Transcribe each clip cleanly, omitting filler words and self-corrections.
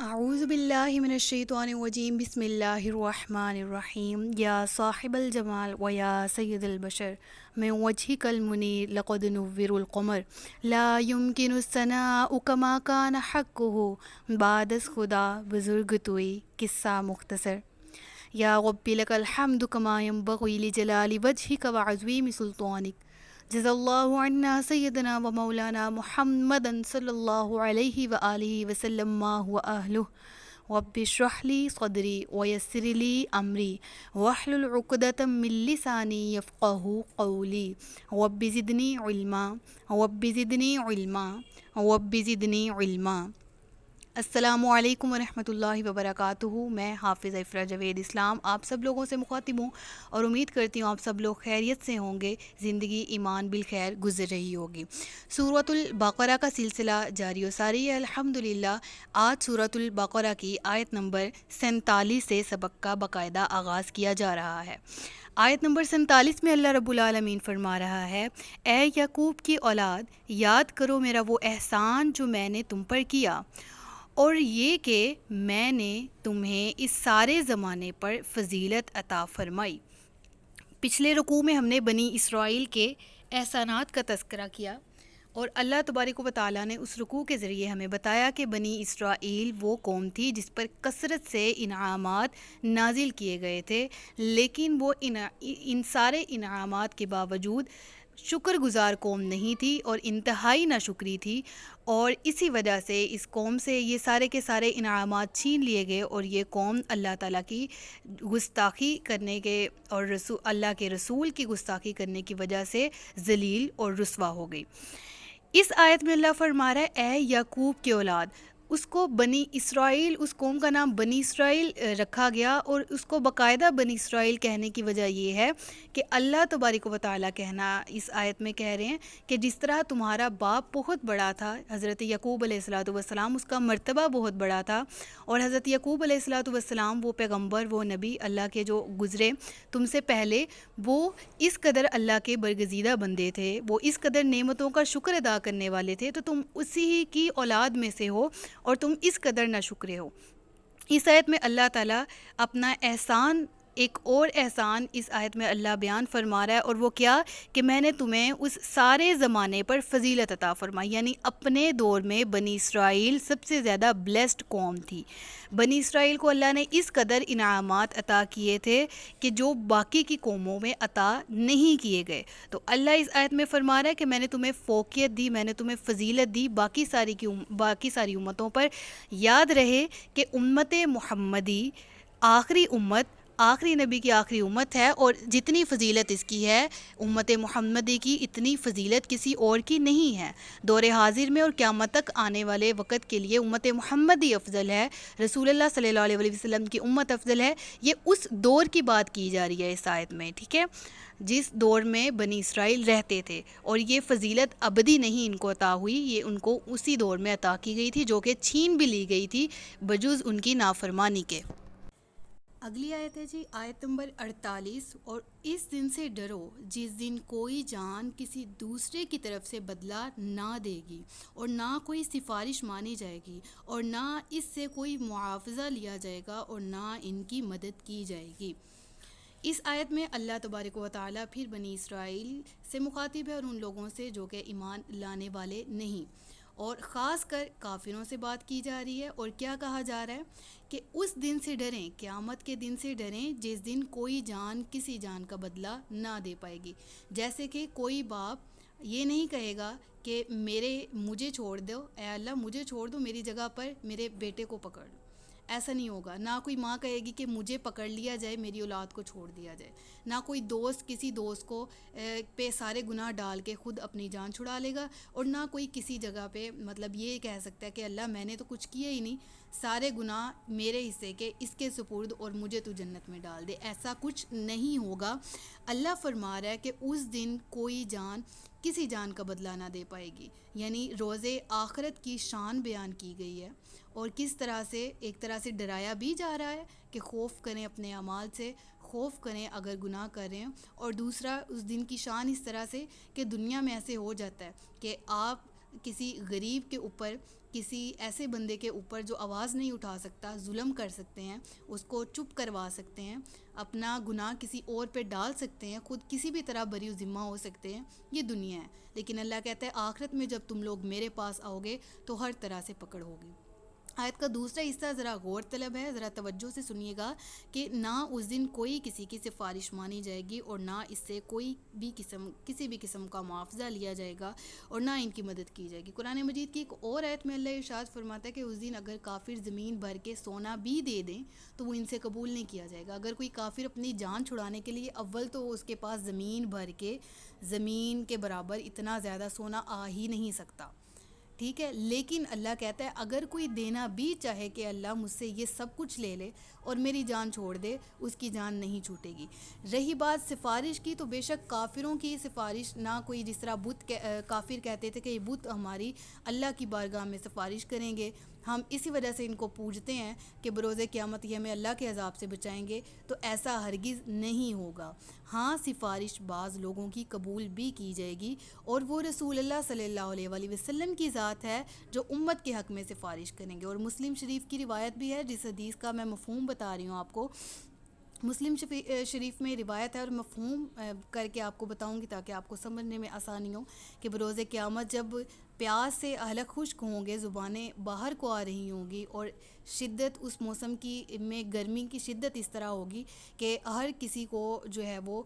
اعوذ باللہ من الشیطان الرجیم بسم اللہ الرحمن الرحیم یا صاحب الجمال و یا سید البشر من وجهک المنیر لقد نور القمر لا يمكن الثناء كما كان حقه بعد از خدا بزرگ توئی قصہ مختصر یا رب لک الحمد کما ينبغی لجلال وجهک وعظیم سلطانک جزا اللہ عنا سیدنا و مولانا محمد صلی اللہ علیہ وآلہ وسلم ما هو اہلہ رب اشرح لی صدری ویسر لی امری واحلل عقدۃ من لسانی یفقہوا قولی رب زدنی علما رب زدنی علما رب زدنی علما۔ السلام علیکم ورحمۃ اللہ وبرکاتہ۔ میں حافظ افرا جاوید اسلام آپ سب لوگوں سے مخاطب ہوں اور امید کرتی ہوں آپ سب لوگ خیریت سے ہوں گے، زندگی ایمان بالخیر گزر رہی ہوگی۔ سورۃ البقرہ کا سلسلہ جاری و ساری ہے الحمدللہ۔ آج سورۃ البقرہ کی آیت نمبر 47 سے سبق کا باقاعدہ آغاز کیا جا رہا ہے۔ آیت نمبر 47 میں اللہ رب العالمین فرما رہا ہے، اے یعقوب کی اولاد، یاد کرو میرا وہ احسان جو میں نے تم پر کیا، اور یہ کہ میں نے تمہیں اس سارے زمانے پر فضیلت عطا فرمائی۔ پچھلے رکوع میں ہم نے بنی اسرائیل کے احسانات کا تذکرہ کیا اور اللہ تبارک و تعالیٰ نے اس رکوع کے ذریعے ہمیں بتایا کہ بنی اسرائیل وہ قوم تھی جس پر کثرت سے انعامات نازل کیے گئے تھے، لیکن وہ ان سارے انعامات کے باوجود شکر گزار قوم نہیں تھی اور انتہائی ناشکری تھی، اور اسی وجہ سے اس قوم سے یہ سارے کے سارے انعامات چھین لیے گئے اور یہ قوم اللہ تعالیٰ کی گستاخی کرنے کے اور اللہ کے رسول کی گستاخی کرنے کی وجہ سے ذلیل اور رسوا ہو گئی۔ اس آیت میں اللہ فرما رہا ہے، اے یعقوب کی اولاد۔ اس کو بنی اسرائیل، اس قوم کا نام بنی اسرائیل رکھا گیا، اور اس کو باقاعدہ بنی اسرائیل کہنے کی وجہ یہ ہے کہ اللہ تبارک و تعالیٰ کہنا اس آیت میں کہہ رہے ہیں کہ جس طرح تمہارا باپ بہت بڑا تھا، حضرت یعقوب علیہ الصلوۃ والسلام، اس کا مرتبہ بہت بڑا تھا، اور حضرت یعقوب علیہ الصلوۃ والسلام وہ پیغمبر، وہ نبی اللہ کے جو گزرے تم سے پہلے، وہ اس قدر اللہ کے برگزیدہ بندے تھے، وہ اس قدر نعمتوں کا شکر ادا کرنے والے تھے، تو تم اسی ہی کی اولاد میں سے ہو اور تم اس قدر نہ شکرے ہو۔ اس آیت میں اللہ تعالیٰ اپنا احسان، ایک اور احسان اس آیت میں اللہ بیان فرما رہا ہے، اور وہ کیا کہ میں نے تمہیں اس سارے زمانے پر فضیلت عطا فرمائی، یعنی اپنے دور میں بنی اسرائیل سب سے زیادہ بلیسڈ قوم تھی۔ بنی اسرائیل کو اللہ نے اس قدر انعامات عطا کیے تھے کہ جو باقی کی قوموں میں عطا نہیں کیے گئے۔ تو اللہ اس آیت میں فرما رہا ہے کہ میں نے تمہیں فوقیت دی، میں نے تمہیں فضیلت دی باقی ساری امتوں پر۔ یاد رہے کہ امت محمدی آخری امت، آخری نبی کی آخری امت ہے، اور جتنی فضیلت اس کی ہے امت محمدی کی، اتنی فضیلت کسی اور کی نہیں ہے۔ دور حاضر میں اور قیامت تک آنے والے وقت کے لیے امت محمدی افضل ہے، رسول اللہ صلی اللہ علیہ وسلم کی امت افضل ہے۔ یہ اس دور کی بات کی جا رہی ہے اس آیت میں، ٹھیک ہے، جس دور میں بنی اسرائیل رہتے تھے، اور یہ فضیلت ابدی نہیں ان کو عطا ہوئی، یہ ان کو اسی دور میں عطا کی گئی تھی جو کہ چھین بھی لی گئی تھی بجز ان کی نافرمانی کے۔ اگلی آیت ہے جی، آیت نمبر 48، اور اس دن سے ڈرو جس دن کوئی جان کسی دوسرے کی طرف سے بدلہ نہ دے گی، اور نہ کوئی سفارش مانی جائے گی، اور نہ اس سے کوئی معاوضہ لیا جائے گا، اور نہ ان کی مدد کی جائے گی۔ اس آیت میں اللہ تبارک و تعالیٰ پھر بنی اسرائیل سے مخاطب ہے، اور ان لوگوں سے جو کہ ایمان لانے والے نہیں، اور خاص کر کافروں سے بات کی جا رہی ہے، اور کیا کہا جا رہا ہے کہ اس دن سے ڈریں، قیامت کے دن سے ڈریں جس دن کوئی جان کسی جان کا بدلہ نہ دے پائے گی۔ جیسے کہ کوئی باپ یہ نہیں کہے گا کہ مجھے چھوڑ دو، اے اللہ مجھے چھوڑ دو، میری جگہ پر میرے بیٹے کو پکڑ لو، ایسا نہیں ہوگا۔ نہ کوئی ماں کہے گی کہ مجھے پکڑ لیا جائے، میری اولاد کو چھوڑ دیا جائے۔ نہ کوئی دوست کسی دوست کو پہ سارے گناہ ڈال کے خود اپنی جان چھڑا لے گا، اور نہ کوئی کسی جگہ پہ مطلب یہ کہہ سکتا ہے کہ اللہ میں نے تو کچھ کیا ہی نہیں، سارے گناہ میرے حصے کے، اس کے سپرد اور مجھے تو جنت میں ڈال دے، ایسا کچھ نہیں ہوگا۔ اللہ فرما رہا ہے کہ اس دن کوئی جان کسی جان کا بدلہ نہ دے پائے گی، یعنی روز آخرت کی شان بیان کی گئی ہے، اور کس طرح سے ایک طرح سے ڈرایا بھی جا رہا ہے کہ خوف کریں اپنے اعمال سے، خوف کریں اگر گناہ کریں، اور دوسرا اس دن کی شان اس طرح سے کہ دنیا میں ایسے ہو جاتا ہے کہ آپ کسی غریب کے اوپر، کسی ایسے بندے کے اوپر جو آواز نہیں اٹھا سکتا، ظلم کر سکتے ہیں، اس کو چپ کروا سکتے ہیں، اپنا گناہ کسی اور پہ ڈال سکتے ہیں، خود کسی بھی طرح بری و ذمہ ہو سکتے ہیں. یہ دنیا ہے. لیکن اللہ کہتا ہے آخرت میں جب تم لوگ میرے پاس آؤ گے تو ہر طرح سے پکڑ ہوگی. آیت کا دوسرا حصہ ذرا غور طلب ہے، ذرا توجہ سے سنیے گا کہ نہ اس دن کوئی کسی کی سفارش مانی جائے گی اور نہ اس سے کسی بھی قسم کا معاوضہ لیا جائے گا اور نہ ان کی مدد کی جائے گی. قرآن مجید کی ایک اور آیت میں اللہ ارشاد فرماتا ہے کہ اس دن اگر کافر زمین بھر کے سونا بھی دے دیں تو وہ ان سے قبول نہیں کیا جائے گا. اگر کوئی کافر اپنی جان چھڑانے کے لیے اول تو اس کے پاس زمین بھر کے، زمین کے برابر اتنا زیادہ سونا آ ہی نہیں سکتا، ٹھیک ہے. لیکن اللہ کہتا ہے اگر کوئی دینا بھی چاہے کہ اللہ مجھ سے یہ سب کچھ لے لے اور میری جان چھوڑ دے، اس کی جان نہیں چھوٹے گی. رہی بات سفارش کی، تو بے شک کافروں کی سفارش نہ کوئی، جس طرح کافر کہتے تھے کہ یہ بت ہماری اللہ کی بارگاہ میں سفارش کریں گے، ہم اسی وجہ سے ان کو پوجتے ہیں کہ بروز قیامت یہ ہمیں اللہ کے عذاب سے بچائیں گے، تو ایسا ہرگز نہیں ہوگا. ہاں سفارش بعض لوگوں کی قبول بھی کی جائے گی، اور وہ رسول اللہ صلی اللہ علیہ وآلہ وسلم کی ذات ہے جو امت کے حق میں سفارش کریں گے. اور مسلم شریف کی روایت بھی ہے، جس حدیث کا میں مفہوم بتا رہی ہوں آپ کو. مسلم شریف میں روایت ہے، اور مفہوم کر کے آپ کو بتاؤں گی تاکہ آپ کو سمجھنے میں آسانی ہو، کہ بروز قیامت جب پیاس سے حلق خشک ہوں گے، زبانیں باہر کو آ رہی ہوں گی، اور شدت اس موسم کی میں گرمی کی شدت اس طرح ہوگی کہ ہر کسی کو جو ہے وہ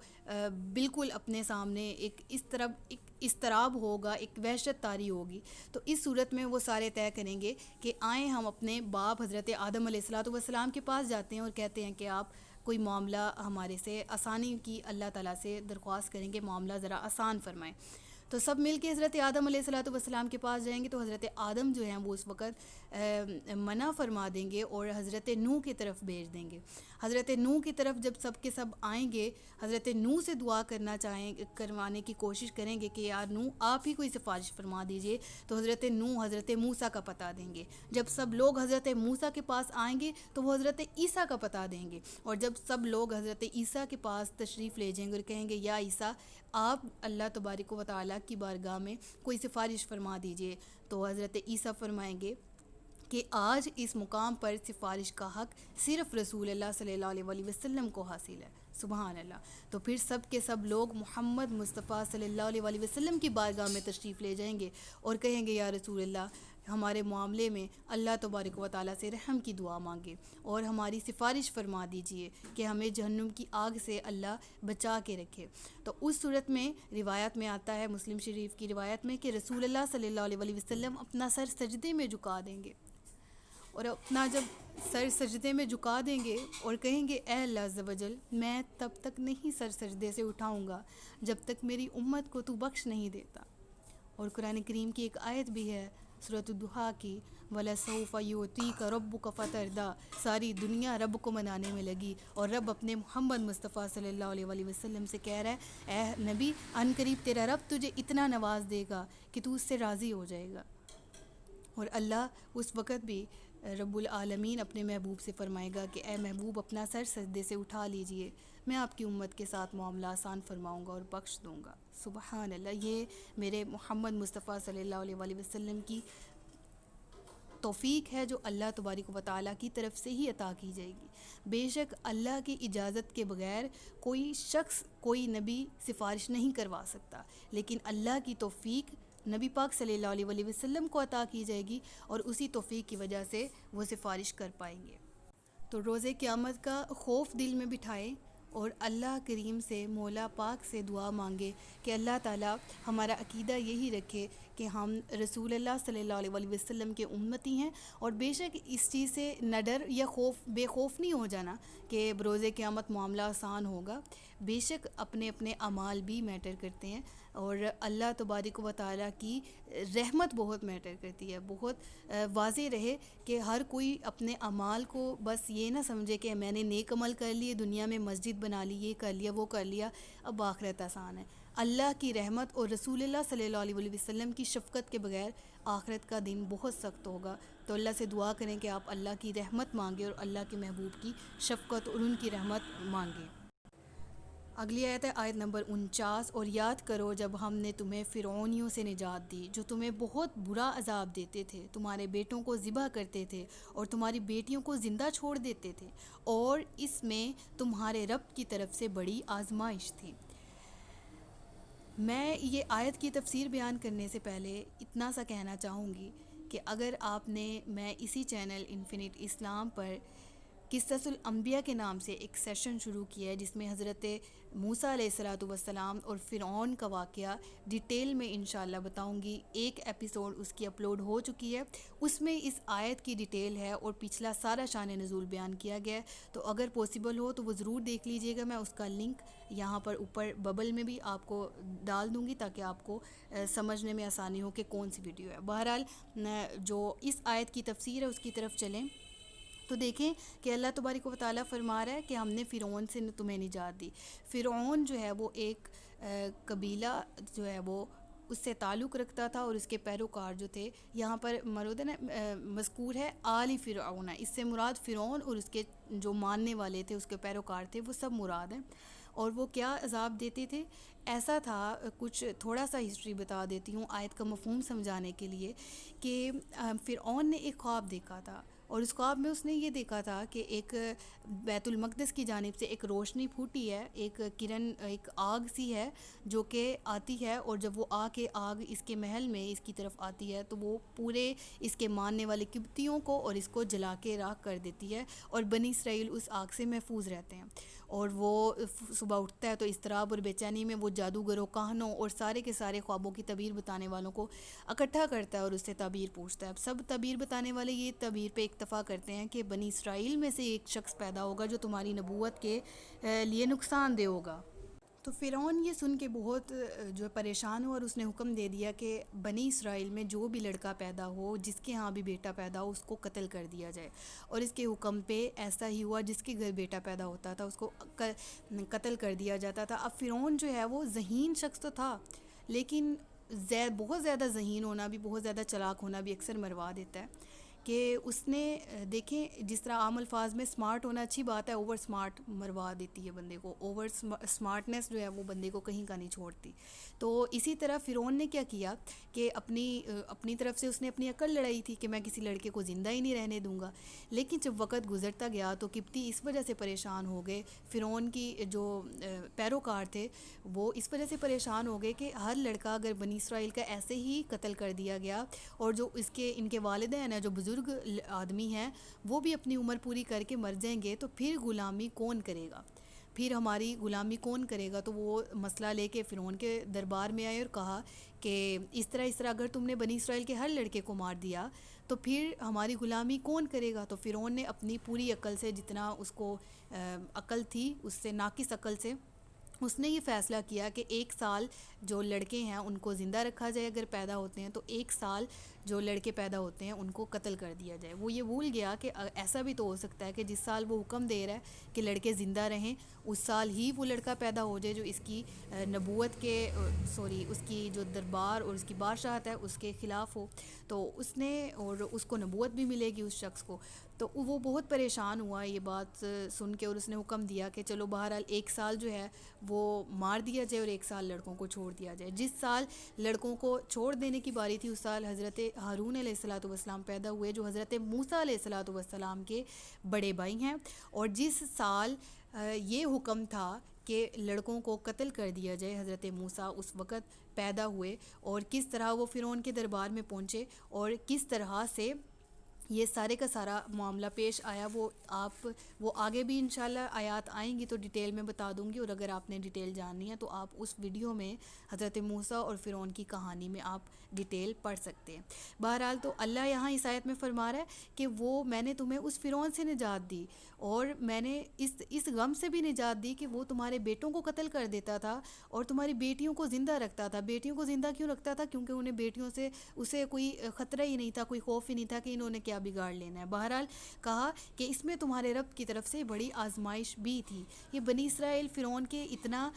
بالکل اپنے سامنے ایک اضطراب ہوگا، ایک وحشت طاری ہوگی. تو اس صورت میں وہ سارے طے کریں گے کہ آئیں ہم اپنے باپ حضرت آدم علیہ السلام کے پاس جاتے ہیں اور کہتے ہیں کہ آپ کوئی معاملہ ہمارے سے آسانی کی اللہ تعالیٰ سے درخواست کریں گے، معاملہ ذرا آسان فرمائیں. تو سب مل کے حضرت آدم علیہ السلام کے پاس جائیں گے، تو حضرت آدم جو ہیں وہ اس وقت منع فرما دیں گے اور حضرت نوح کی طرف بھیج دیں گے. حضرت نوح کی طرف جب سب کے سب آئیں گے، حضرت نوح سے دعا کروانے کی کوشش کریں گے کہ یار نوح آپ ہی کوئی سفارش فرما دیجئے، تو حضرت نوح حضرت موسیٰ کا پتہ دیں گے. جب سب لوگ حضرت موسیٰ کے پاس آئیں گے تو وہ حضرت عیسیٰ کا پتہ دیں گے، اور جب سب لوگ حضرت عیسیٰ کے پاس تشریف لے جائیں گے اور کہیں گے یا عیسیٰ آپ اللہ تبارک و تعالیٰ کی بارگاہ میں کوئی سفارش فرما دیجئے، تو حضرت عیسیٰ فرمائیں گے کہ آج اس مقام پر سفارش کا حق صرف رسول اللہ صلی اللہ علیہ وآلہ وسلم کو حاصل ہے. سبحان اللہ. تو پھر سب کے سب لوگ محمد مصطفیٰ صلی اللہ علیہ وآلہ وسلم کی بارگاہ میں تشریف لے جائیں گے اور کہیں گے یا رسول اللہ ہمارے معاملے میں اللہ تبارک و تعالیٰ سے رحم کی دعا مانگے اور ہماری سفارش فرما دیجئے کہ ہمیں جہنم کی آگ سے اللہ بچا کے رکھے. تو اس صورت میں روایت میں آتا ہے، مسلم شریف کی روایت میں، کہ رسول اللہ صلی اللہ علیہ وآلہ وسلم اپنا سر سجدے میں جھکا دیں گے، اور اپنا جب سر سجدے میں جھکا دیں گے اور کہیں گے اے اللہ عز و جل میں تب تک نہیں سر سجدے سے اٹھاؤں گا جب تک میری امت کو تو بخش نہیں دیتا. اور قرآن کریم کی ایک آیت بھی ہے سورۃ الضحیٰ کی، وَلَسَوْفَ يُعْطِيكَ رَبُّكَ فَتَرْضَىٰ. ساری دنیا رب کو منانے میں لگی اور رب اپنے محمد مصطفیٰ صلی اللہ علیہ وآلہ وسلم سے کہہ رہا ہے اے نبی ان قریب تیرا رب تجھے اتنا نواز دے گا کہ تو اس سے راضی ہو جائے گا. اور اللہ اس وقت بھی رب العالمین اپنے محبوب سے فرمائے گا کہ اے محبوب اپنا سر سجدے سے اٹھا لیجئے، میں آپ کی امت کے ساتھ معاملہ آسان فرماؤں گا اور بخش دوں گا. سبحان اللہ. یہ میرے محمد مصطفیٰ صلی اللہ علیہ وآلہ وسلم کی توفیق ہے جو اللہ تبارک و تعالیٰ کی طرف سے ہی عطا کی جائے گی. بے شک اللہ کی اجازت کے بغیر کوئی شخص کوئی نبی سفارش نہیں کروا سکتا، لیکن اللہ کی توفیق نبی پاک صلی اللہ علیہ وآلہ وسلم کو عطا کی جائے گی اور اسی توفیق کی وجہ سے وہ سفارش کر پائیں گے. تو روز قیامت کا خوف دل میں بٹھائیں اور اللہ کریم سے، مولا پاک سے دعا مانگے کہ اللہ تعالیٰ ہمارا عقیدہ یہی رکھے کہ ہم رسول اللہ صلی اللہ علیہ وآلہ وسلم کے امتی ہیں، اور بے شک اس چیز سے نہ ڈر یا بے خوف نہیں ہو جانا کہ بروز قیامت معاملہ آسان ہوگا. بے شک اپنے اپنے اعمال بھی میٹر کرتے ہیں، اور اللہ تبارک و تعالیٰ کی رحمت بہت میٹر کرتی ہے. بہت واضح رہے کہ ہر کوئی اپنے اعمال کو بس یہ نہ سمجھے کہ میں نے نیک عمل کر لیے، دنیا میں مسجد بنا لی، یہ کر لیا وہ کر لیا، اب آخرت آسان ہے. اللہ کی رحمت اور رسول اللہ صلی اللہ علیہ وآلہ وسلم کی شفقت کے بغیر آخرت کا دن بہت سخت ہوگا. تو اللہ سے دعا کریں کہ آپ اللہ کی رحمت مانگیں اور اللہ کے محبوب کی شفقت اور ان کی رحمت مانگیں. اگلی آیت ہے آیت نمبر 49، اور یاد کرو جب ہم نے تمہیں فرعونیوں سے نجات دی جو تمہیں بہت برا عذاب دیتے تھے، تمہارے بیٹوں کو ذبح کرتے تھے اور تمہاری بیٹیوں کو زندہ چھوڑ دیتے تھے، اور اس میں تمہارے رب کی طرف سے بڑی آزمائش تھی۔ میں یہ آیت کی تفسیر بیان کرنے سے پہلے اتنا سا کہنا چاہوں گی کہ اگر آپ نے، میں اسی چینل انفینٹ اسلام پر قصص الانبیاء کے نام سے ایک سیشن شروع کیا ہے جس میں حضرت موسیٰ علیہ الصلوۃ والسلام اور فرعون کا واقعہ ڈیٹیل میں انشاءاللہ بتاؤں گی۔ ایک ایپیسوڈ اس کی اپلوڈ ہو چکی ہے، اس میں اس آیت کی ڈیٹیل ہے اور پچھلا سارا شان نزول بیان کیا گیا ہے، تو اگر پاسبل ہو تو وہ ضرور دیکھ لیجئے گا۔ میں اس کا لنک یہاں پر اوپر ببل میں بھی آپ کو ڈال دوں گی تاکہ آپ کو سمجھنے میں آسانی ہو کہ کون سی ویڈیو ہے۔ بہرحال جو اس آیت کی تفسیر ہے اس کی طرف چلیں تو دیکھیں کہ اللہ تبارک و تعالیٰ فرما رہا ہے کہ ہم نے فرعون سے تمہیں نجات دی۔ فرعون جو ہے وہ ایک قبیلہ جو ہے وہ اس سے تعلق رکھتا تھا، اور اس کے پیروکار جو تھے، یہاں پر مذکور ہے آل فرعون، اس سے مراد فرعون اور اس کے جو ماننے والے تھے، اس کے پیروکار تھے، وہ سب مراد ہیں۔ اور وہ کیا عذاب دیتے تھے؟ ایسا تھا، کچھ تھوڑا سا ہسٹری بتا دیتی ہوں آیت کا مفہوم سمجھانے کے لیے، کہ فرعون نے ایک خواب دیکھا تھا، اور اس خواب میں اس نے یہ دیکھا تھا کہ ایک بیت المقدس کی جانب سے ایک روشنی پھوٹی ہے، ایک کرن، ایک آگ سی ہے جو کہ آتی ہے، اور جب وہ آگ اس کے محل میں اس کی طرف آتی ہے تو وہ پورے اس کے ماننے والے قبطیوں کو اور اس کو جلا کے راکھ کر دیتی ہے، اور بنی اسرائیل اس آگ سے محفوظ رہتے ہیں۔ اور وہ صبح اٹھتا ہے تو اضطراب اور بے چینی میں وہ جادوگروں، کاہنوں اور سارے کے سارے خوابوں کی تعبیر بتانے والوں کو اکٹھا کرتا ہے اور اس سے تعبیر پوچھتا ہے۔ اب سب تعبیر بتانے والے یہ تعبیر پہ اکتفا کرتے ہیں کہ بنی اسرائیل میں سے ایک شخص پیدا ہوگا جو تمہاری نبوت کے لیے نقصان دہ ہوگا۔ تو فرعون یہ سن کے بہت جو پریشان ہوا، اور اس نے حکم دے دیا کہ بنی اسرائیل میں جو بھی لڑکا پیدا ہو، جس کے ہاں بھی بیٹا پیدا ہو، اس کو قتل کر دیا جائے۔ اور اس کے حکم پہ ایسا ہی ہوا، جس کے گھر بیٹا پیدا ہوتا تھا اس کو قتل کر دیا جاتا تھا۔ اب فرعون جو ہے وہ ذہین شخص تو تھا، لیکن بہت زیادہ ذہین ہونا بھی، بہت زیادہ چلاک ہونا بھی اکثر مروا دیتا ہے، کہ اس نے دیکھیں جس طرح عام الفاظ میں سمارٹ ہونا اچھی بات ہے، اوور سمارٹ مروا دیتی ہے بندے کو، اوور سمارٹنیس جو ہے وہ بندے کو کہیں کا نہیں چھوڑتی۔ تو اسی طرح فرعون نے کیا کیا کہ اپنی طرف سے اس نے اپنی عقل لڑائی تھی کہ میں کسی لڑکے کو زندہ ہی نہیں رہنے دوں گا، لیکن جب وقت گزرتا گیا تو قبطی اس وجہ سے پریشان ہو گئے، فرعون کی جو پیروکار تھے وہ اس وجہ سے پریشان ہو گئے کہ ہر لڑکا اگر بنی اسرائیل کا ایسے ہی قتل کر دیا گیا، اور جو ان کے والدین ہیں جو بزرگ آدمی ہیں وہ بھی اپنی عمر پوری کر کے مر جائیں گے، تو پھر غلامی کون کرے گا، پھر ہماری غلامی کون کرے گا؟ تو وہ مسئلہ لے کے فرعون کے دربار میں آئے اور کہا کہ اس طرح اگر تم نے بنی اسرائیل کے ہر لڑکے کو مار دیا تو پھر ہماری غلامی کون کرے گا؟ تو فرعون نے اپنی پوری عقل سے، جتنا اس کو عقل تھی اس سے ناقص عقل سے، اس نے یہ فیصلہ کیا کہ 1 سال جو لڑکے ہیں ان کو زندہ رکھا جائے، اگر پیدا ہوتے ہیں تو 1 سال جو لڑکے پیدا ہوتے ہیں ان کو قتل کر دیا جائے۔ وہ یہ بھول گیا کہ ایسا بھی تو ہو سکتا ہے کہ جس سال وہ حکم دے رہا ہے کہ لڑکے زندہ رہیں، اس سال ہی وہ لڑکا پیدا ہو جائے جو اس کی نبوت کے اس کی جو دربار اور اس کی بادشاہت ہے اس کے خلاف ہو، تو اس نے، اور اس کو نبوت بھی ملے گی اس شخص کو۔ تو وہ بہت پریشان ہوا یہ بات سن کے، اور اس نے حکم دیا کہ چلو بہرحال 1 سال جو ہے وہ مار دیا جائے اور 1 سال لڑکوں کو چھوڑ دیا جائے۔ جس سال لڑکوں کو چھوڑ دینے کی باری تھی اس سال حضرت ہارون علیہ الصلوۃ والسلام پیدا ہوئے جو حضرت موسیٰ علیہ الصلوۃ والسلام کے بڑے بھائی ہیں، اور جس سال یہ حکم تھا کہ لڑکوں کو قتل کر دیا جائے، حضرت موسیٰ اس وقت پیدا ہوئے، اور کس طرح وہ فرعون کے دربار میں پہنچے اور کس طرح سے یہ سارے کا سارا معاملہ پیش آیا، وہ آگے بھی انشاءاللہ آیات آئیں گی تو ڈیٹیل میں بتا دوں گی، اور اگر آپ نے ڈیٹیل جاننی ہے تو آپ اس ویڈیو میں حضرت موسیٰ اور فرعون کی کہانی میں آپ ڈیٹیل پڑھ سکتے ہیں۔ بہرحال تو اللہ یہاں اس آیت میں فرما رہا ہے کہ میں نے تمہیں اس فرعون سے نجات دی، اور میں نے اس غم سے بھی نجات دی کہ وہ تمہارے بیٹوں کو قتل کر دیتا تھا اور تمہاری بیٹیوں کو زندہ رکھتا تھا۔ بیٹیوں کو زندہ کیوں رکھتا تھا؟ کیونکہ انہیں بیٹیوں سے اسے کوئی خطرہ ہی نہیں تھا، کوئی خوف ہی نہیں تھا کہ انہوں نے کیا بگاڑ لینا ہے۔ بہرحال کہا کہ اس میں تمہارے رب کی طرف سے بڑی آزمائش بھی تھی۔ یہ بنی اسرائیل فرعون کے اتنا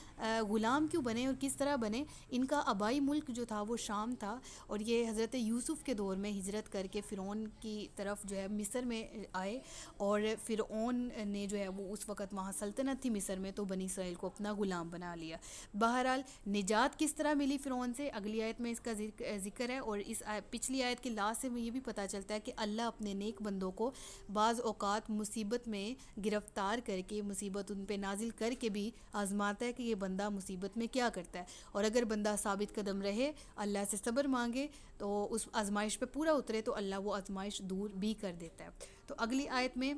غلام کیوں بنے اور کس طرح بنے؟ ان کا آبائی ملک جو تھا وہ شام تھا، اور یہ حضرت یوسف کے دور میں ہجرت کر کے فرعون کی طرف جو ہے مصر میں آئے، اور فرعون نے جو ہے وہ اس وقت وہاں سلطنت تھی مصر میں، تو بنی اسرائیل کو اپنا غلام بنا لیا۔ بہرحال نجات کس طرح ملی فرعون سے، اگلی آیت میں اس کا ذکر ہے، اور اس پچھلی آیت کے لاسٹ سے یہ بھی پتہ چلتا ہے کہ اللہ اپنے نیک بندوں کو بعض اوقات مصیبت میں گرفتار کر کے، مصیبت ان پہ نازل کر کے بھی آزماتا ہے کہ یہ بندہ مصیبت میں کیا کرتا ہے، اور اگر بندہ ثابت قدم رہے، اللہ سے صبر مانگے، تو اس آزمائش پہ پورا اترے، تو اللہ وہ آزمائش دور بھی کر دیتا ہے۔ تو اگلی آیت میں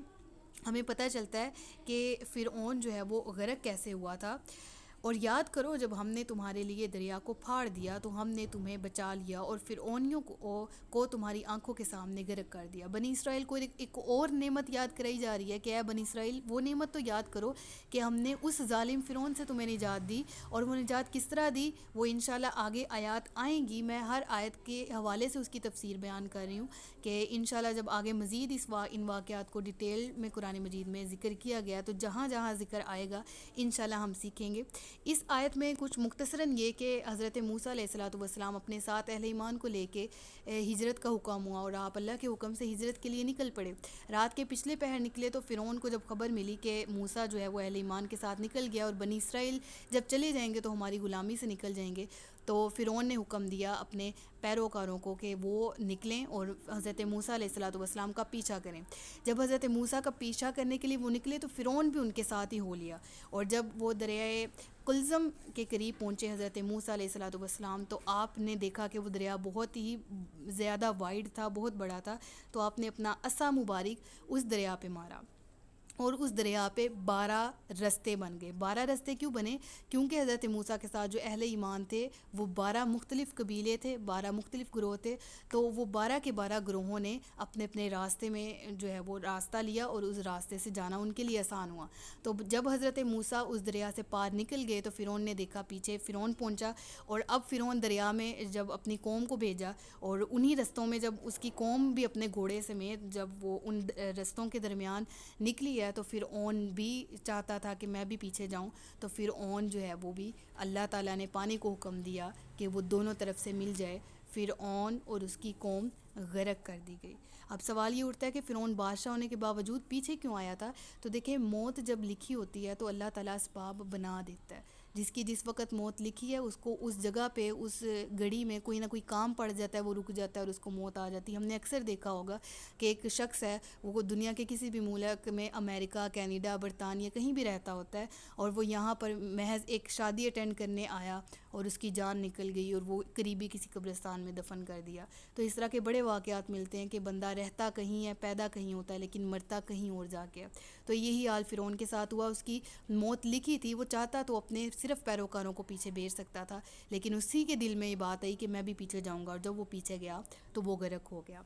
ہمیں پتہ چلتا ہے کہ فرعون جو ہے وہ غرق کیسے ہوا تھا۔ اور یاد کرو جب ہم نے تمہارے لیے دریا کو پھاڑ دیا تو ہم نے تمہیں بچا لیا اور فرعونیوں کو تمہاری آنکھوں کے سامنے غرق کر دیا۔ بنی اسرائیل کو ایک اور نعمت یاد کرائی جا رہی ہے کہ اے بنی اسرائیل، وہ نعمت تو یاد کرو کہ ہم نے اس ظالم فرعون سے تمہیں نجات دی، اور وہ نجات کس طرح دی وہ انشاءاللہ آگے آیات آئیں گی۔ میں ہر آیت کے حوالے سے اس کی تفسیر بیان کر رہی ہوں کہ انشاءاللہ جب آگے مزید ان واقعات کو ڈیٹیل میں قرآن مجید میں ذکر کیا گیا تو جہاں جہاں ذکر آئے گا انشاءاللہ ہم سیکھیں گے۔ اس آیت میں کچھ مختصراً یہ کہ حضرت موسیٰ علیہ السلام اپنے ساتھ اہل ایمان کو لے کے ہجرت کا حکم ہوا، اور آپ اللہ کے حکم سے ہجرت کے لیے نکل پڑے۔ رات کے پچھلے پہر نکلے تو فرعون کو جب خبر ملی کہ موسیٰ جو ہے وہ اہل ایمان کے ساتھ نکل گیا، اور بنی اسرائیل جب چلے جائیں گے تو ہماری غلامی سے نکل جائیں گے، تو فرعون نے حکم دیا اپنے پیروکاروں کو کہ وہ نکلیں اور حضرت موسیٰ علیہ السلام کا پیچھا کریں۔ جب حضرت موسیٰ کا پیچھا کرنے کے لیے وہ نکلے تو فرعون بھی ان کے ساتھ ہی ہو لیا، اور جب وہ دریائے قلزم کے قریب پہنچے حضرت موسیٰ علیہ السلام تو آپ نے دیکھا کہ وہ دریا بہت ہی زیادہ وائڈ تھا، بہت بڑا تھا، تو آپ نے اپنا عصا مبارک اس دریا پہ مارا، اور اس دریا پہ 12 رستے بن گئے۔ 12 رستے کیوں بنے؟ کیونکہ حضرت موسیٰ کے ساتھ جو اہل ایمان تھے وہ 12 مختلف قبیلے تھے، 12 مختلف گروہ تھے، تو وہ 12 کے 12 گروہوں نے اپنے اپنے راستے میں جو ہے وہ راستہ لیا، اور اس راستے سے جانا ان کے لیے آسان ہوا۔ تو جب حضرت موسیٰ اس دریا سے پار نکل گئے تو فرعون نے دیکھا پیچھے فرعون پہنچا، اور اب فرعون دریا میں جب اپنی قوم کو بھیجا، اور انہی رستوں میں جب اس کی قوم بھی اپنے گھوڑے سمیت جب وہ ان رستوں کے درمیان نکلی ہے تو فرعون بھی چاہتا تھا کہ میں بھی پیچھے جاؤں، تو فرعون جو ہے وہ بھی اللہ تعالیٰ نے پانی کو حکم دیا کہ وہ دونوں طرف سے مل جائے، فرعون اور اس کی قوم غرق کر دی گئی۔ اب سوال یہ اٹھتا ہے کہ فرعون بادشاہ ہونے کے باوجود پیچھے کیوں آیا تھا؟ تو دیکھیں موت جب لکھی ہوتی ہے تو اللہ تعالیٰ اسباب بنا دیتا ہے، جس وقت موت لکھی ہے اس کو اس جگہ پہ اس گھڑی میں کوئی نہ کوئی کام پڑ جاتا ہے، وہ رک جاتا ہے اور اس کو موت آ جاتی ہے۔ ہم نے اکثر دیکھا ہوگا کہ ایک شخص ہے، وہ دنیا کے کسی بھی ملک میں، امریکہ، کینیڈا، برطانیہ کہیں بھی رہتا ہوتا ہے، اور وہ یہاں پر محض ایک شادی اٹینڈ کرنے آیا اور اس کی جان نکل گئی اور وہ قریبی کسی قبرستان میں دفن کر دیا۔ تو اس طرح کے بڑے واقعات ملتے ہیں کہ بندہ رہتا کہیں ہے، پیدا کہیں ہوتا ہے، لیکن مرتا کہیں اور جا کے۔ تو یہی حال فرعون کے ساتھ ہوا، اس کی موت لکھی تھی، وہ چاہتا تو اپنے صرف پیروکاروں کو پیچھے بھیج سکتا تھا، لیکن اسی کے دل میں یہ بات آئی کہ میں بھی پیچھے جاؤں گا، اور جب وہ پیچھے گیا تو وہ غرق ہو گیا۔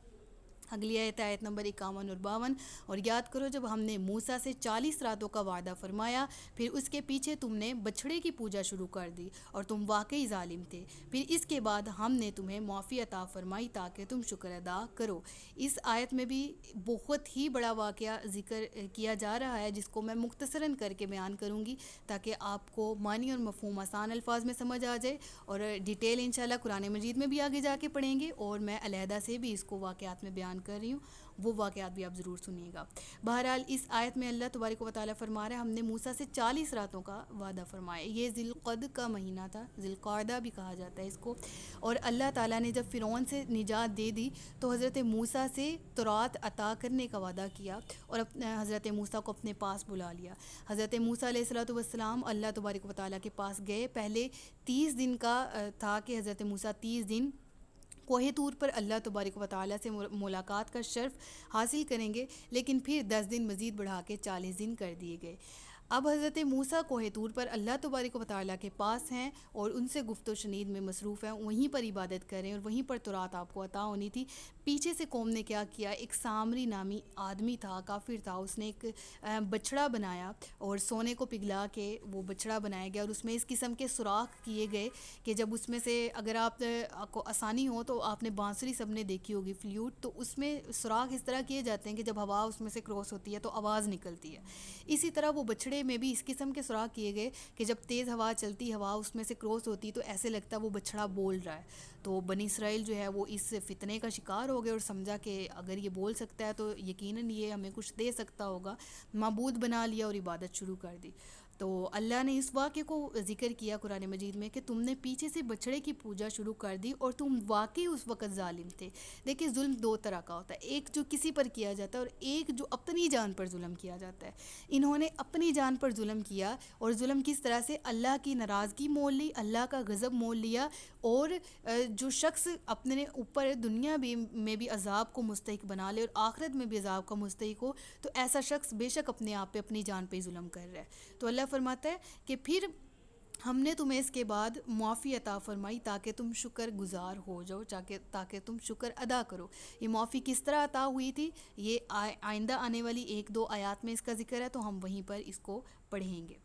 اگلی آیت نمبر 51 اور 52، اور یاد کرو جب ہم نے موسیٰ سے 40 راتوں کا وعدہ فرمایا، پھر اس کے پیچھے تم نے بچھڑے کی پوجا شروع کر دی اور تم واقعی ظالم تھے، پھر اس کے بعد ہم نے تمہیں معافی عطا فرمائی تاکہ تم شکر ادا کرو۔ اس آیت میں بھی بہت ہی بڑا واقعہ ذکر کیا جا رہا ہے، جس کو میں مختصراً کر کے بیان کروں گی تاکہ آپ کو معنی اور مفہوم آسان الفاظ میں سمجھ آ جائے، اور ڈیٹیل انشاءاللہ قرآن مجید میں بھی آگے جا کے پڑھیں گے، اور میں علیحدہ سے بھی اس کو واقعات میں بیان کر رہی ہوں، وہ واقعات بھی آپ ضرور سنیے گا۔ بہرحال اس آیت میں اللہ تبارک و تعالیٰ فرما رہا ہے ہم نے موسیٰ سے 40 راتوں کا وعدہ فرمایا۔ یہ ذی القعدہ کا مہینہ تھا، ذی القعدہ بھی کہا جاتا ہے اس کو، اور اللہ تعالیٰ نے جب فرعون سے نجات دے دی تو حضرت موسیٰ سے تورات عطا کرنے کا وعدہ کیا، اور حضرت موسیٰ کو اپنے پاس بلا لیا۔ حضرت موسیٰ علیہ السلام اللہ تبارک و تعالیٰ کے پاس گئے، پہلے 30 دن کا تھا کہ حضرت موسیٰ 30 دن کوہ طور پر اللہ تبارک و تعالیٰ سے ملاقات کا شرف حاصل کریں گے، لیکن پھر 10 دن مزید بڑھا کے 40 دن کر دیے گئے۔ اب حضرت موسیٰ کوہ طور پر اللہ تبارک و تعالیٰ کے پاس ہیں اور ان سے گفت و شنید میں مصروف ہیں، وہیں پر عبادت کر رہے ہیں، اور وہیں پر تورات آپ کو عطا ہونی تھی۔ پیچھے سے قوم نے کیا کیا، ایک سامری نامی آدمی تھا، کافر تھا، اس نے ایک بچڑا بنایا اور سونے کو پگھلا کے وہ بچڑا بنایا گیا، اور اس میں اس قسم کے سوراخ کیے گئے کہ جب اس میں سے اگر آپ کو آسانی ہو تو آپ نے بانسری سب نے دیکھی ہوگی، فلیوٹ، تو اس میں سوراخ اس طرح کیے جاتے ہیں کہ جب ہوا اس میں سے کراس ہوتی ہے تو آواز نکلتی ہے. اسی طرح وہ بچڑے میں بھی اس قسم کے سوراخ کیے گئے کہ جب تیز ہوا چلتی، ہوا اس میں سے کراس ہوتی تو ایسے لگتا وہ بچڑا بول رہا ہے. تو بنی اسرائیل جو ہے وہ اس فتنے کا شکار ہو گئے اور سمجھا کہ اگر یہ بول سکتا ہے تو یقیناً یہ ہمیں کچھ دے سکتا ہوگا، معبود بنا لیا اور عبادت شروع کر دی. تو اللہ نے اس واقعے کو ذکر کیا قرآن مجید میں کہ تم نے پیچھے سے بچڑے کی پوجا شروع کر دی اور تم واقعی اس وقت ظالم تھے. دیکھیں ظلم دو طرح کا ہوتا ہے، ایک جو کسی پر کیا جاتا ہے اور ایک جو اپنی جان پر ظلم کیا جاتا ہے. انہوں نے اپنی جان پر ظلم کیا، اور ظلم کس طرح سے؟ اللہ کی ناراضگی مول لی، اللہ کا غضب مول لیا، اور جو شخص اپنے اوپر دنیا میں بھی عذاب کو مستحق بنا لے اور آخرت میں بھی عذاب کا مستحق ہو، تو ایسا شخص بے شک اپنے آپ پہ اپنی جان پہ ظلم کر رہا ہے. تو اللہ فرماتا ہے کہ پھر ہم نے تمہیں اس کے بعد معافی عطا فرمائی تاکہ تم شکر گزار ہو جاؤ، تاکہ تم شکر ادا کرو. یہ معافی کس طرح عطا ہوئی تھی، یہ آئندہ آنے والی ایک دو آیات میں اس کا ذکر ہے، تو ہم وہیں پر اس کو پڑھیں گے.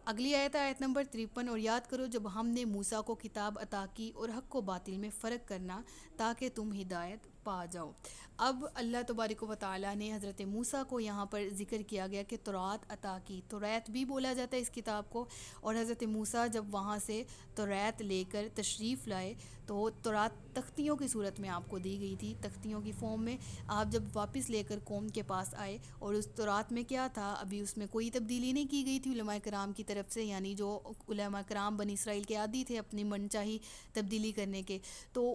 اگلی آیت ہے آیت نمبر 53، اور یاد کرو جب ہم نے موسیٰ کو کتاب عطا کی اور حق و باطل میں فرق کرنا تاکہ تم ہدایت پا جاؤ. اب اللہ تبارک و تعالیٰ نے حضرت موسیٰ کو یہاں پر ذکر کیا گیا کہ تورات عطا کی. توریت بھی بولا جاتا ہے اس کتاب کو، اور حضرت موسیٰ جب وہاں سے توریت لے کر تشریف لائے تو تورات تختیوں کی صورت میں آپ کو دی گئی تھی، تختیوں کی فارم میں. آپ جب واپس لے کر قوم کے پاس آئے اور اس تورات میں کیا تھا، ابھی اس میں کوئی تبدیلی نہیں کی گئی تھی علماء کرام کی طرف سے، یعنی جو علماء کرام بنی اسرائیل کے عادی تھے اپنی من چاہی تبدیلی کرنے کے، تو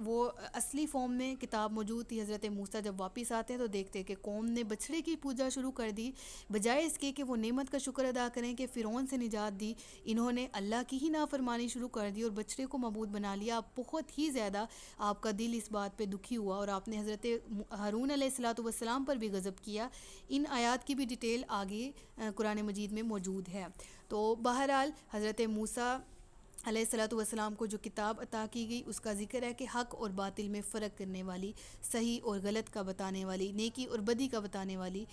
وہ اصلی فارم میں کتاب موجود تھی. حضرت موسیٰ جب واپس آتے ہیں تو دیکھتے ہیں کہ قوم نے بچھڑے کی پوجا شروع کر دی. بجائے اس کے کہ وہ نعمت کا شکر ادا کریں کہ فرعون سے نجات دی، انہوں نے اللہ کی ہی نافرمانی شروع کر دی اور بچڑے کو معبود بنا لیا. بہت ہی زیادہ آپ کا دل اس بات پہ دکھی ہوا اور آپ نے حضرت ہارون علیہ السلام پر بھی غضب کیا. ان آیات کی بھی ڈیٹیل آگے قرآن مجید میں موجود ہے. تو بہرحال حضرت موسیٰ علیہ السلام کو جو کتاب عطا کی گئی اس کا ذکر ہے کہ حق اور باطل میں فرق کرنے والی، صحیح اور غلط کا بتانے والی، نیکی اور بدی کا بتانے والی،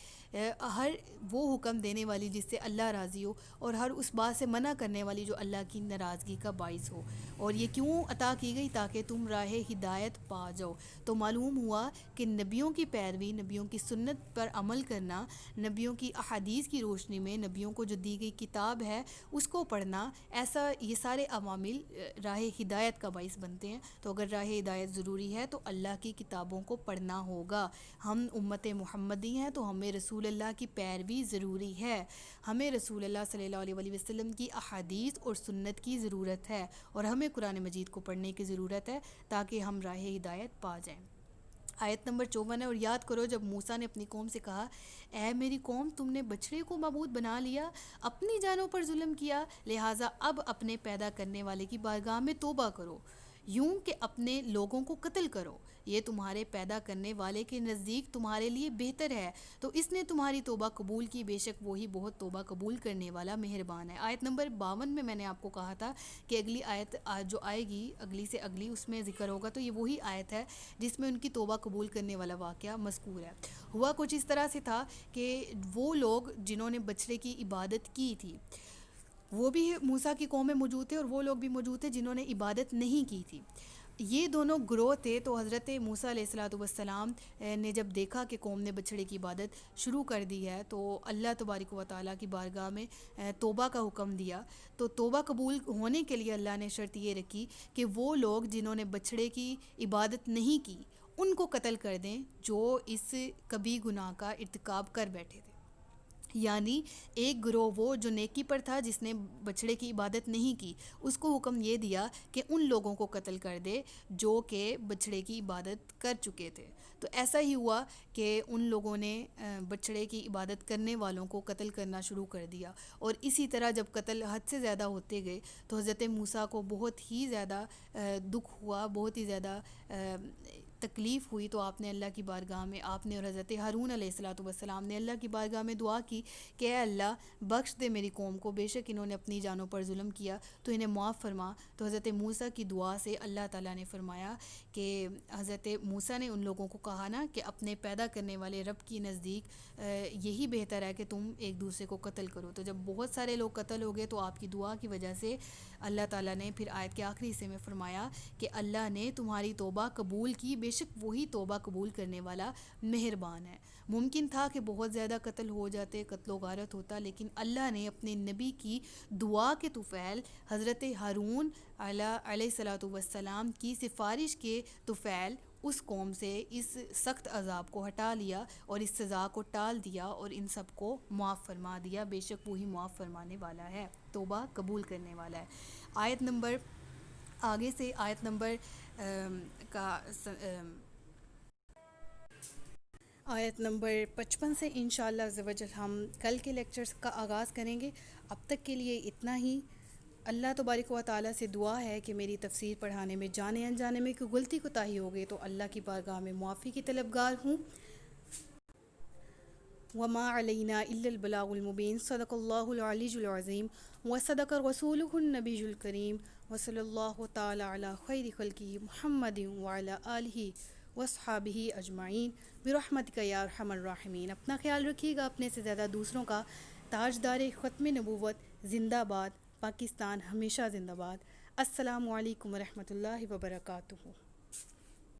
ہر وہ حکم دینے والی جس سے اللہ راضی ہو، اور ہر اس بات سے منع کرنے والی جو اللہ کی ناراضگی کا باعث ہو. اور یہ کیوں عطا کی گئی؟ تاکہ تم راہ ہدایت پا جاؤ. تو معلوم ہوا کہ نبیوں کی پیروی، نبیوں کی سنت پر عمل کرنا، نبیوں کی احادیث کی روشنی میں نبیوں کو جو دی گئی کتاب ہے اس کو پڑھنا، ایسا یہ سارے عوامل راہ ہدایت کا باعث بنتے ہیں. تو اگر راہ ہدایت ضروری ہے تو اللہ کی کتابوں کو پڑھنا ہوگا. ہم امت محمدی ہیں تو ہمیں رسول اللہ کی پیروی ضروری ہے، ہمیں رسول اللہ صلی اللہ علیہ وسلم کی احادیث اور سنت کی ضرورت ہے، اور ہمیں قرآن مجید کو پڑھنے کی ضرورت ہے تاکہ ہم راہ ہدایت پا جائیں. آیت نمبر 54 ہے، اور یاد کرو جب موسیٰ نے اپنی قوم سے کہا، اے میری قوم تم نے بچھڑے کو معبود بنا لیا، اپنی جانوں پر ظلم کیا، لہٰذا اب اپنے پیدا کرنے والے کی بارگاہ میں توبہ کرو، یوں کہ اپنے لوگوں کو قتل کرو، یہ تمہارے پیدا کرنے والے کے نزدیک تمہارے لیے بہتر ہے، تو اس نے تمہاری توبہ قبول کی، بے شک وہی بہت توبہ قبول کرنے والا مہربان ہے. آیت نمبر 52 میں نے آپ کو کہا تھا کہ اگلی آیت جو آئے گی اگلی سے اگلی اس میں ذکر ہوگا، تو یہ وہی آیت ہے جس میں ان کی توبہ قبول کرنے والا واقعہ مذکور ہے. ہوا کچھ اس طرح سے تھا کہ وہ لوگ جنہوں نے بچڑے کی عبادت کی تھی وہ بھی موسیٰ کی قوم میں موجود تھے، اور وہ لوگ بھی موجود تھے جنہوں نے عبادت نہیں کی تھی. یہ دونوں گروہ تھے. تو حضرت موسیٰ علیہ السلام نے جب دیکھا کہ قوم نے بچھڑے کی عبادت شروع کر دی ہے تو اللہ تبارک و تعالیٰ کی بارگاہ میں توبہ کا حکم دیا. تو توبہ قبول ہونے کے لیے اللہ نے شرط یہ رکھی کہ وہ لوگ جنہوں نے بچھڑے کی عبادت نہیں کی ان کو قتل کر دیں جو اس کبھی گناہ کا ارتکاب کر بیٹھے تھے. یعنی ایک گروہ وہ جو نیکی پر تھا جس نے بچھڑے کی عبادت نہیں کی، اس کو حکم یہ دیا کہ ان لوگوں کو قتل کر دے جو کہ بچھڑے کی عبادت کر چکے تھے. تو ایسا ہی ہوا کہ ان لوگوں نے بچھڑے کی عبادت کرنے والوں کو قتل کرنا شروع کر دیا. اور اسی طرح جب قتل حد سے زیادہ ہوتے گئے تو حضرت موسیٰ کو بہت ہی زیادہ دکھ ہوا، بہت ہی زیادہ تکلیف ہوئی تو آپ نے اللہ کی بارگاہ میں، آپ نے اور حضرت ہارون علیہ الصلوۃ والسلام نے اللہ کی بارگاہ میں دعا کی کہ اے اللہ بخش دے میری قوم کو، بے شک انہوں نے اپنی جانوں پر ظلم کیا تو انہیں معاف فرما۔ تو حضرت موسیٰ کی دعا سے اللہ تعالیٰ نے فرمایا کہ حضرت موسیٰ نے ان لوگوں کو کہا نا کہ اپنے پیدا کرنے والے رب کی نزدیک یہی بہتر ہے کہ تم ایک دوسرے کو قتل کرو۔ تو جب بہت سارے لوگ قتل ہو گئے تو آپ کی دعا کی وجہ سے اللہ تعالیٰ نے پھر آیت کے آخری حصے میں فرمایا کہ اللہ نے تمہاری توبہ قبول کی، بے شک وہی توبہ قبول کرنے والا مہربان ہے۔ ممکن تھا کہ بہت زیادہ قتل ہو جاتے، قتل و غارت ہوتا، لیکن اللہ نے اپنے نبی کی دعا کے طفیل حضرت ہارون علیہ الصلوۃ والسلام کی سفارش کے طفیل اس قوم سے اس سخت عذاب کو ہٹا لیا اور اس سزا کو ٹال دیا اور ان سب کو معاف فرما دیا، بے شک وہی معاف فرمانے والا ہے، توبہ قبول کرنے والا ہے۔ آیت نمبر آگے سے آیت نمبر آیت نمبر 55 سے انشاءاللہ عز و جل ہم کل کے لیکچرز کا آغاز کریں گے۔ اب تک کے لیے اتنا ہی۔ اللہ تبارک و تعالیٰ سے دعا ہے کہ میری تفسیر پڑھانے میں جانے انجانے میں کوئی غلطی کوتاہی ہو گئی تو اللہ کی بارگاہ میں معافی کی طلبگار ہوں۔ وما علینا الا البلاغ المبین، صدق اللہ العلی العظیم وصدق رسولہ النبی الکریم وصلی اللہ تعالی علی خیر خلقہ محمد وعلی آلہ واصحابہ اجمعین برحمتک یا ارحم الراحمین۔ اپنا خیال رکھیے گا، اپنے سے زیادہ دوسروں کا۔ تاجدار ختم نبوت زندہ باد، پاکستان ہمیشہ زندہ باد۔ السلام علیکم ورحمۃ اللہ وبرکاتہ۔